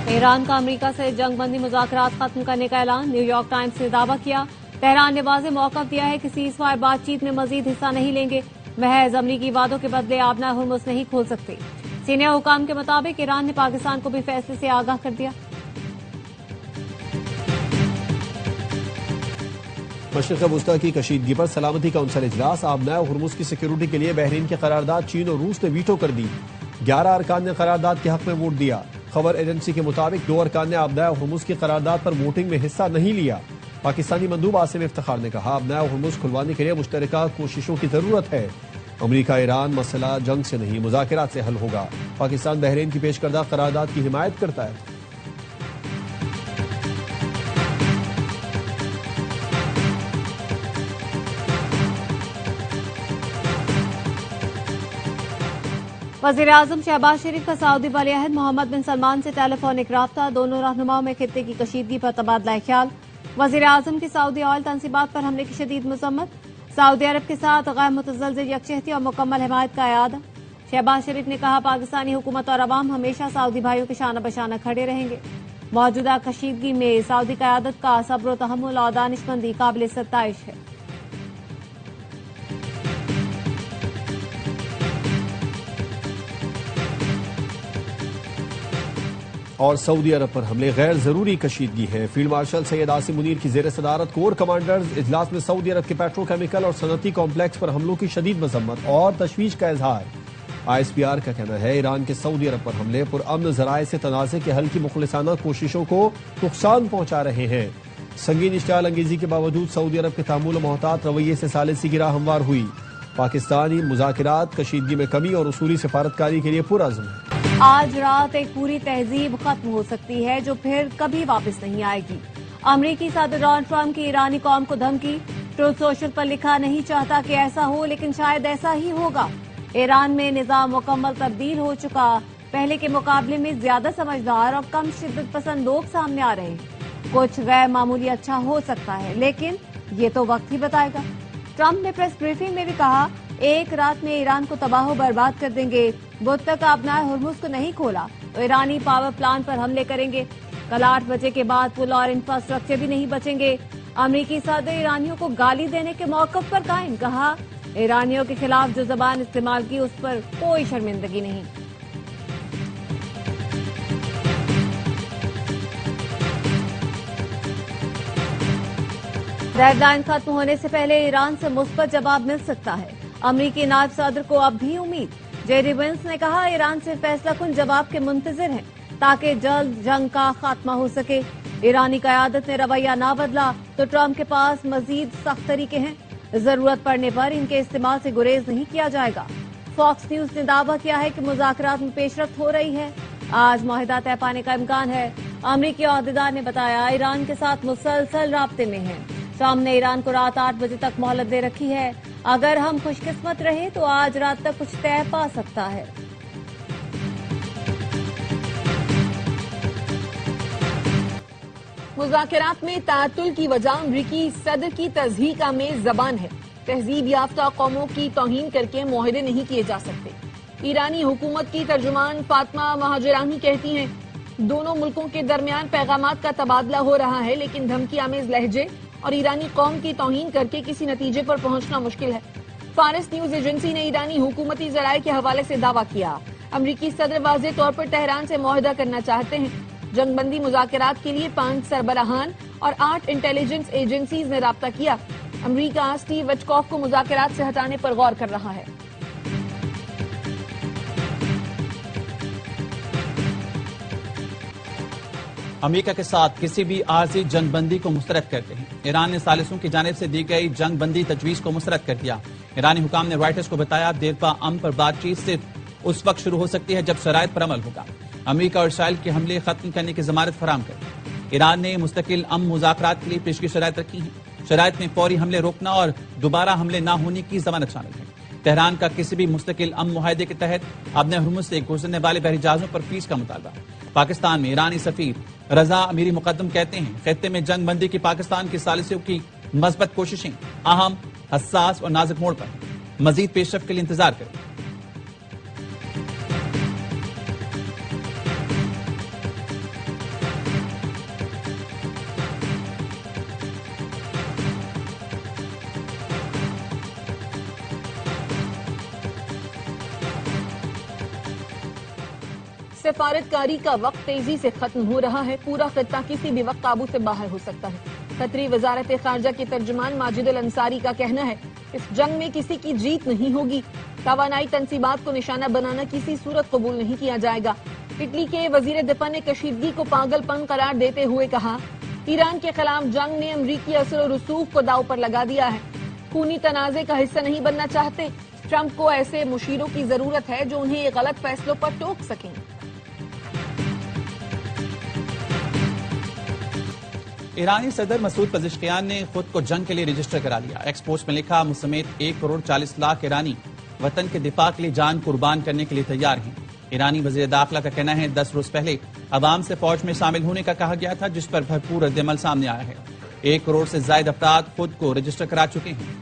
ایران کا امریکہ سے جنگ بندی مذاکرات ختم کرنے کا اعلان، نیو یارک ٹائمز نے دعویٰ کیا۔ تہران نے واضح موقف دیا ہے کہ سیز فائر بات چیت میں مزید حصہ نہیں لیں گے، محض امریکی وعدوں کے بدلے آبنائے ہرمز نہیں کھول سکتے۔ سینئر حکام کے مطابق ایران نے پاکستان کو بھی فیصلے سے آگاہ کر دیا۔ مشرق وسطی کی کشیدگی پر سلامتی کونسل اجلاس، آبنائے ہرمز کی سیکیورٹی کے لیے بحرین کی قرارداد چین اور روس نے ویٹو کر دی۔ 11 ارکان نے قرارداد کے حق میں ووٹ دیا۔ خبر ایجنسی کے مطابق 2 ارکان نے آبنائے ہرمز کی قرارداد پر ووٹنگ میں حصہ نہیں لیا۔ پاکستانی مندوب عاصم افتخار نے کہا، آبنائے ہرمز کھلوانے کے لیے مشترکہ کوششوں کی ضرورت ہے۔ امریکہ ایران مسئلہ جنگ سے نہیں مذاکرات سے حل ہوگا۔ پاکستان بحرین کی پیش کردہ قرارداد کی حمایت کرتا ہے۔ وزیراعظم شہباز شریف کا سعودی ولیعہد محمد بن سلمان سے ٹیلی فونک رابطہ، دونوں رہنماؤں میں خطے کی کشیدگی پر تبادلہ خیال۔ وزیراعظم کی سعودی آئل تنصیبات پر حملے کی شدید مذمت، سعودی عرب کے ساتھ غیر متزلزل یکجہتی اور مکمل حمایت کا اعادہ۔ شہباز شریف نے کہا، پاکستانی حکومت اور عوام ہمیشہ سعودی بھائیوں کے شانہ بشانہ کھڑے رہیں گے۔ موجودہ کشیدگی میں سعودی قیادت کا صبر و تحمل اور دانش مندی قابل ستائش ہے۔ اور سعودی عرب پر حملے غیر ضروری کشیدگی ہے۔ فیلڈ مارشل سید عاصم منیر کی زیر صدارت کور کمانڈرز اجلاس میں سعودی عرب کے پیٹرو کیمیکل اور صنعتی کمپلیکس پر حملوں کی شدید مذمت اور تشویش کا اظہار۔ ISPR کا کہنا ہے، ایران کے سعودی عرب پر حملے پرامن ذرائع سے تنازع کے حل کی مخلصانہ کوششوں کو نقصان پہنچا رہے ہیں۔ سنگین اشتعال انگیزی کے باوجود سعودی عرب کے تعامل و محتاط رویے سے ثالثی کی راہ ہموار ہوئی۔ پاکستانی مذاکرات کشیدگی میں کمی اور اصولی سفارتکاری کے لیے پرعزم ہے۔ آج رات ایک پوری تہذیب ختم ہو سکتی ہے جو پھر کبھی واپس نہیں آئے گی۔ امریکی صدر ڈونلڈ ٹرمپ کی ایرانی قوم کو دھمکی، ٹروتھ سوشل پر لکھا، نہیں چاہتا کہ ایسا ہو لیکن شاید ایسا ہی ہوگا۔ ایران میں نظام مکمل تبدیل ہو چکا، پہلے کے مقابلے میں زیادہ سمجھدار اور کم شدت پسند لوگ سامنے آ رہے ہیں۔ کچھ غیر معمولی اچھا ہو سکتا ہے لیکن یہ تو وقت ہی بتائے گا۔ ٹرمپ نے پریس بریفنگ میں بھی کہا، ایک رات میں ایران کو تباہ و برباد کر دیں گے۔ بدھ تک آبنائے ہرمز کو نہیں کھولا تو ایرانی پاور پلانٹ پر حملے کریں گے۔ کل 8 بجے کے بعد پل اور انفراسٹرکچر بھی نہیں بچیں گے۔ امریکی صدر ایرانیوں کو گالی دینے کے موقف پر قائم، کہا ایرانیوں کے خلاف جو زبان استعمال کی اس پر کوئی شرمندگی نہیں۔ ریڈ لائن ختم ہونے سے پہلے ایران سے مثبت جواب مل سکتا ہے، امریکی نائب صدر کو اب بھی امید۔ جیری وینس نے کہا، ایران سے فیصلہ کن جواب کے منتظر ہیں تاکہ جلد جنگ کا خاتمہ ہو سکے۔ ایرانی قیادت نے رویہ نہ بدلا تو ٹرمپ کے پاس مزید سخت طریقے ہیں، ضرورت پڑنے پر ان کے استعمال سے گریز نہیں کیا جائے گا۔ فاکس نیوز نے دعویٰ کیا ہے کہ مذاکرات میں پیش رفت ہو رہی ہے، آج معاہدہ طے پانے کا امکان ہے۔ امریکی عہدیدار نے بتایا، ایران کے ساتھ مسلسل رابطے میں ہیں۔ ٹرمپ نے ایران کو رات 8 بجے تک مہلت دے رکھی ہے، اگر ہم خوش قسمت رہے تو آج رات تک کچھ طے پا سکتا ہے۔ مذاکرات میں تعطل کی وجہ امریکی صدر کی تضحیح کا میز زبان ہے۔ تہذیب یافتہ قوموں کی توہین کر کے معاہدے نہیں کیے جا سکتے۔ ایرانی حکومت کی ترجمان فاطمہ مہاجرانی کہتی ہیں، دونوں ملکوں کے درمیان پیغامات کا تبادلہ ہو رہا ہے لیکن دھمکی آمیز لہجے اور ایرانی قوم کی توہین کر کے کسی نتیجے پر پہنچنا مشکل ہے۔ فارس نیوز ایجنسی نے ایرانی حکومتی ذرائع کے حوالے سے دعویٰ کیا، امریکی صدر واضح طور پر تہران سے معاہدہ کرنا چاہتے ہیں۔ جنگ بندی مذاکرات کے لیے 5 سربراہان اور 8 انٹیلیجنس ایجنسیز نے رابطہ کیا۔ امریکہ اسٹیو وٹکوف کو مذاکرات سے ہٹانے پر غور کر رہا ہے۔ امریکہ کے ساتھ کسی بھی عارضی جنگ بندی کو مسترد کرتے ہیں۔ ایران نے ثالثوں کی جانب سے دی گئی جنگ بندی تجویز کو مسترد کر دیا۔ ایرانی حکام نے رائٹرز کو بتایا، دیرپا امن پر بات چیت صرف اس وقت شروع ہو سکتی ہے جب شرائط پر عمل ہوگا۔ امریکہ اور اسرائیل کے حملے ختم کرنے کی ضمانت فراہم کر ایران نے مستقل امن مذاکرات کے لیے پیشگی شرائط رکھی ہیں۔ شرائط میں فوری حملے روکنا اور دوبارہ حملے نہ ہونے کی ضمانت شامل ہے۔ تہران کا کسی بھی مستقل امن معاہدے کے تحت آبنائے ہرمز سے گزرنے والے بحری جہازوں پر فیس کا مطالبہ۔ پاکستان میں ایرانی سفیر رضا امیری مقدم کہتے ہیں، خطے میں جنگ بندی کی پاکستان کی ثالثیوں کی مثبت کوششیں اہم، حساس اور نازک موڑ پر ہیں۔ مزید پیش رفت کے لیے انتظار کریں۔ سفارتکاری کا وقت تیزی سے ختم ہو رہا ہے. پورا خطہ کسی بھی وقت قابو سے باہر ہو سکتا ہے. قطری وزارت خارجہ کے ترجمان ماجد الانصاری کا کہنا ہے اس جنگ میں کسی کی جیت نہیں ہوگی. توانائی تنصیبات کو نشانہ بنانا کسی صورت قبول نہیں کیا جائے گا. اٹلی کے وزیر دفاع نے کشیدگی کو پاگل پن قرار دیتے ہوئے کہا ایران کے خلاف جنگ نے امریکی اثر و رسوخ کو داؤ پر لگا دیا ہے. خونی تنازع کا حصہ نہیں بننا چاہتے. ٹرمپ کو ایسے مشیروں کی ضرورت ہے جو انہیں غلط فیصلوں پر ٹوک سکیں. ایرانی صدر مسعود پزشکیان نے خود کو جنگ کے لیے رجسٹر کرا لیا. ایکس پوسٹ میں لکھا مجھ سمیت 1,40,00,000 ایرانی وطن کے دفاع کے لیے جان قربان کرنے کے لیے تیار ہیں. ایرانی وزیر داخلہ کا کہنا ہے 10 روز پہلے عوام سے فوج میں شامل ہونے کا کہا گیا تھا جس پر بھرپور رد عمل سامنے آیا ہے. 1 کروڑ سے زائد افراد خود کو رجسٹر کرا چکے ہیں.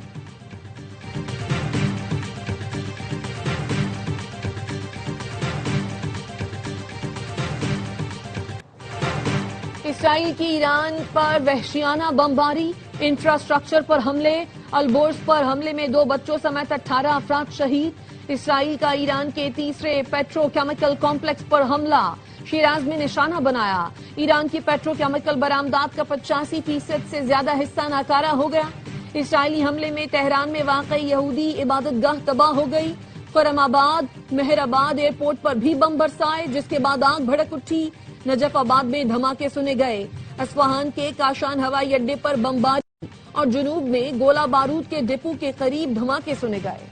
اسرائیل کی ایران پر وحشیانہ بمباری. انفراسٹرکچر پر حملے. البورز پر حملے میں 2 بچوں سمیت 18 افراد شہید. اسرائیل کا ایران کے تیسرے پیٹرو کیمیکل کمپلیکس پر حملہ. شیراز میں نشانہ بنایا. ایران کی پیٹرو کیمیکل برآمدات کا 85% سے زیادہ حصہ ناکارہ ہو گیا. اسرائیلی حملے میں تہران میں واقع یہودی عبادت گاہ تباہ ہو گئی. خرم آباد مہر آباد ایئرپورٹ پر بھی بم برسائے جس کے بعد آگ بھڑک اٹھی. نجف آباد میں دھماکے سنے گئے. اصفہان کے کاشان ہوائی اڈے پر بمباری اور جنوب میں گولہ بارود کے ڈپو کے قریب دھماکے سنے گئے.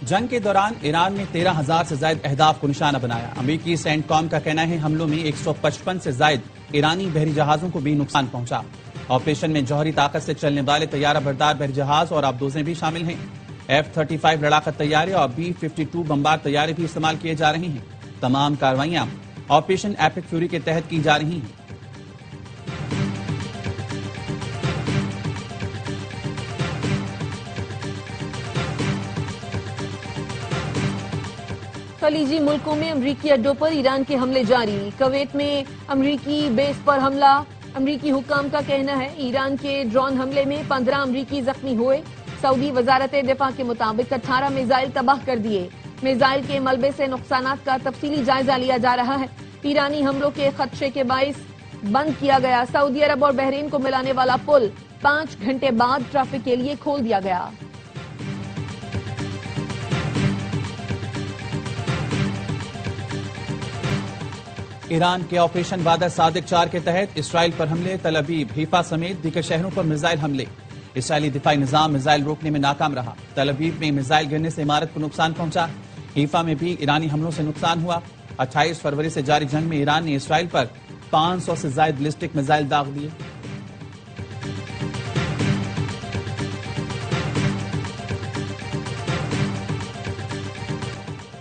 جنگ کے دوران ایران نے 13,000 سے زائد اہداف کو نشانہ بنایا. امریکی سینٹ کام کا کہنا ہے حملوں میں 155 سے زائد ایرانی بحری جہازوں کو بھی نقصان پہنچا. آپریشن میں جوہری طاقت سے چلنے والے طیارہ بردار بحری جہاز اور آبدوزیں بھی شامل ہیں. F-35 لڑاکا طیارے اور B-52 بمبار طیارے بھی استعمال کیے جا رہے ہیں. تمام کارروائیاں آپریشن ایپک فیوری کے تحت کی جا رہی ہیں. خلیجی ملکوں میں امریکی اڈوں پر ایران کے حملے جاری. کویت میں امریکی بیس پر حملہ. امریکی حکام کا کہنا ہے ایران کے ڈرون حملے میں 15 امریکی زخمی ہوئے. سعودی وزارت دفاع کے مطابق 18 میزائل تباہ کر دیے. میزائل کے ملبے سے نقصانات کا تفصیلی جائزہ لیا جا رہا ہے. ایرانی حملوں کے خدشے کے باعث بند کیا گیا سعودی عرب اور بحرین کو ملانے والا پل 5 گھنٹے بعد ٹریفک کے لیے کھول دیا گیا. ایران کے آپریشن وعدہ صادق 4 کے تحت اسرائیل پر حملے. تل ابیب حیفا سمیت دیگر شہروں پر میزائل حملے. اسرائیلی دفاعی نظام میزائل روکنے میں ناکام رہا. تل ابیب میں میزائل گرنے سے عمارت کو نقصان پہنچا. حیفا میں بھی ایرانی حملوں سے نقصان ہوا. 28 فروری سے جاری جنگ میں ایران نے اسرائیل پر 500 سے زائد بیلسٹک میزائل داغ دیے.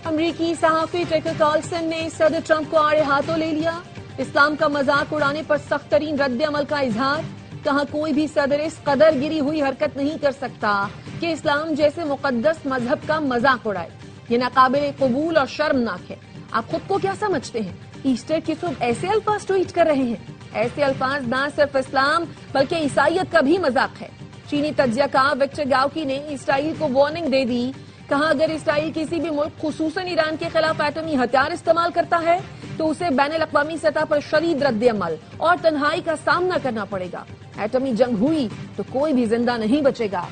امریکی صحافی ٹیکر کارلسن نے صدر ٹرمپ کو آڑے ہاتھوں لے لیا. اسلام کا مذاق اڑانے پر سخت ترین رد عمل کا اظہار. کہا کوئی بھی صدر اس قدر گری ہوئی حرکت نہیں کر سکتا کہ اسلام جیسے مقدس مذہب کا مذاق اڑائے. یہ ناقابل قبول اور شرمناک ہے. آپ خود کو کیا سمجھتے ہیں؟ ایسٹر کی صبح ایسے الفاظ ٹویٹ کر رہے ہیں. ایسے الفاظ نہ صرف اسلام بلکہ عیسائیت کا بھی مذاق ہے. چینی تجزیہ کار وکٹر گاؤکی نے اسرائیل کو وارننگ دے دی. کہا اگر اسرائیل کسی بھی ملک خصوصاً ایران کے خلاف ایٹمی ہتھیار استعمال کرتا ہے تو اسے بین الاقوامی سطح پر شدید رد عمل اور تنہائی کا سامنا کرنا پڑے گا. ایٹمی جنگ ہوئی تو کوئی بھی زندہ نہیں بچے گا.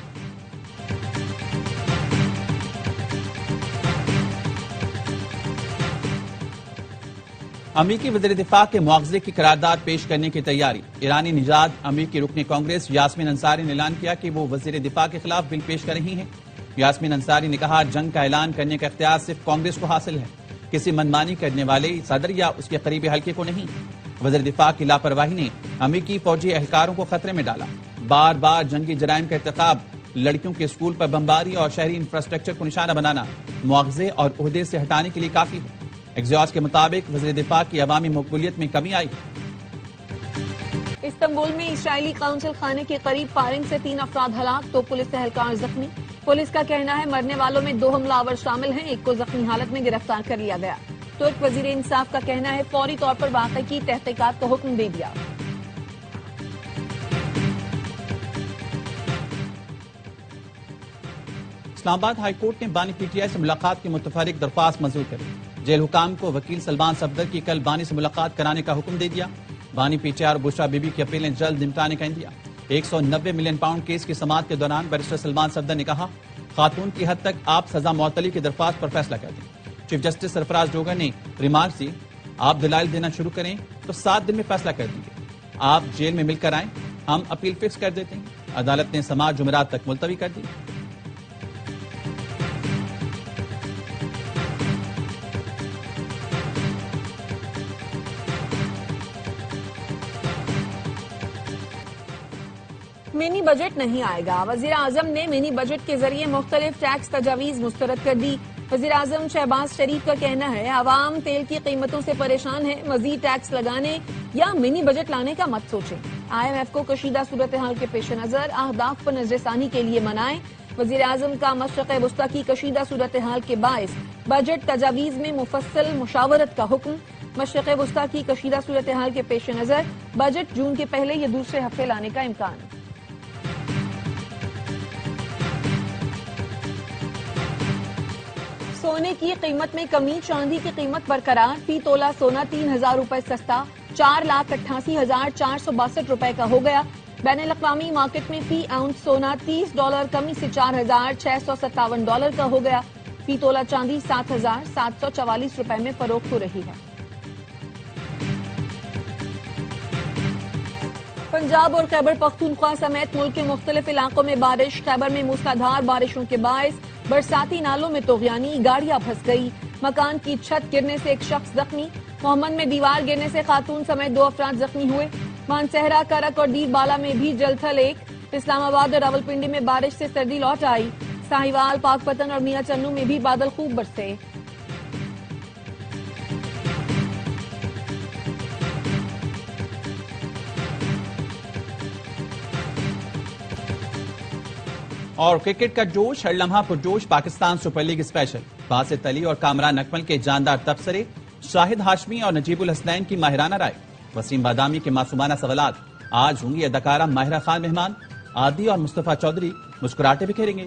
امریکی وزیر دفاع کے مواخذے کی قرارداد پیش کرنے کی تیاری. ایرانی نژاد امریکی رکن کانگریس یاسمین انصاری نے اعلان کیا کہ وہ وزیر دفاع کے خلاف بل پیش کر رہی ہیں. یاسمین انصاری نے کہا جنگ کا اعلان کرنے کا اختیار صرف کانگریس کو حاصل ہے, کسی منمانی کرنے والے صدر یا اس کے قریبی حلقے کو نہیں. وزیر دفاع کی لاپرواہی نے امریکی فوجی اہلکاروں کو خطرے میں ڈالا. بار بار جنگی جرائم کا ارتکاب, لڑکیوں کے اسکول پر بمباری اور شہری انفراسٹرکچر کو نشانہ بنانا مواخذے اور عہدے سے ہٹانے کے لیے کافی ہے. ایگزیوس کے مطابق وزیر دفاع کی عوامی مقبولیت میں کمی آئی. استنبول میں اسرائیلی قونصل خانے کے قریب فائرنگ سے 3 افراد ہلاک, 2 پولیس اہلکار زخمی. پولیس کا کہنا ہے مرنے والوں میں 2 حملہ آور شامل ہیں, 1 کو زخمی حالت میں گرفتار کر لیا گیا. ترک وزیر انصاف کا کہنا ہے فوری طور پر واقعے کی تحقیقات کا حکم دے دیا. اسلام آباد ہائی کورٹ نے بانی پی ٹی آئی سے ملاقات کی متفرق درخواست منظور کری۔ جیل حکام کو وکیل سلمان صفدر کی کل بانی سے ملاقات کرانے کا حکم دے دیا۔ بانی پی ٹی آئی اور بشرا بی بی کی اپیلیں جلد نمٹانے کا اندیا۔ 190 ملین پاؤنڈ کیس کی سماعت کے دوران بیرسٹر سلمان صفدر نے کہا، خاتون کی حد تک آپ سزا معطلی کی درخواست پر فیصلہ کر دیں۔ چیف جسٹس سرفراز ڈوگر نے ریمارک دی، آپ دلائل دینا شروع کریں تو 7 دن میں فیصلہ کر دیں گے۔ آپ جیل میں مل کر آئیں، ہم اپیل فکس کر دیتے ہیں۔ عدالت نے سماعت جمعرات تک ملتوی کر دی۔ منی بجٹ نہیں آئے گا، وزیر اعظم نے منی بجٹ کے ذریعے مختلف ٹیکس تجاویز مسترد کر دی۔ وزیر اعظم شہباز شریف کا کہنا ہے، عوام تیل کی قیمتوں سے پریشان ہے، مزید ٹیکس لگانے یا منی بجٹ لانے کا مت سوچیں۔ IMF کو کشیدہ صورتحال کے پیش نظر اہداف پر نظر ثانی کے لیے منائیں۔ وزیر اعظم کا مشرق وسطی کی کشیدہ صورتحال کے باعث بجٹ تجاویز میں مفصل مشاورت کا حکم۔ مشرق وسطی کی کشیدہ صورتحال کے پیش نظر بجٹ جون کے پہلے یا دوسرے ہفتے لانے کا امکان۔ سونے کی قیمت میں کمی، چاندی کی قیمت برقرار، فی تولہ سونا 3,000 روپے سستا 4,88,462 روپے کا ہو گیا۔ بین الاقوامی مارکیٹ میں فی اونس سونا $30 کمی سے $4,657 کا ہو گیا۔ فی تولہ چاندی 7,744 روپے میں فروخت ہو رہی ہے۔ پنجاب اور خیبر پختونخوا سمیت ملک کے مختلف علاقوں میں بارش، خیبر میں موسلادھار بارشوں کے باعث برساتی نالوں میں طغیانی، گاڑیاں پھنس گئی، مکان کی چھت گرنے سے ایک شخص زخمی، محمد میں دیوار گرنے سے خاتون سمیت 2 افراد زخمی ہوئے، مانسہرہ، کرک اور دیر بالا میں بھی جلتھل ایک، اسلام آباد اور راولپنڈی میں بارش سے سردی لوٹ آئی، ساہیوال، پاک پتن اور میاں چنو میں بھی بادل خوب برسے۔ اور کرکٹ کا جوش، ہر لمحہ پرجوش Pakistan super league special, Basit Ali اور کامران اکمل کے جاندار تبصرے، شاہد ہاشمی اور نجیب الحسنین کی ماہرانہ رائے، وسیم بادامی کے معصومانہ سوالات۔ آج ہوں گی اداکارہ ماہرہ خان مہمان، عادی اور مصطفیٰ چودھری مسکراہٹیں بکھیریں گے۔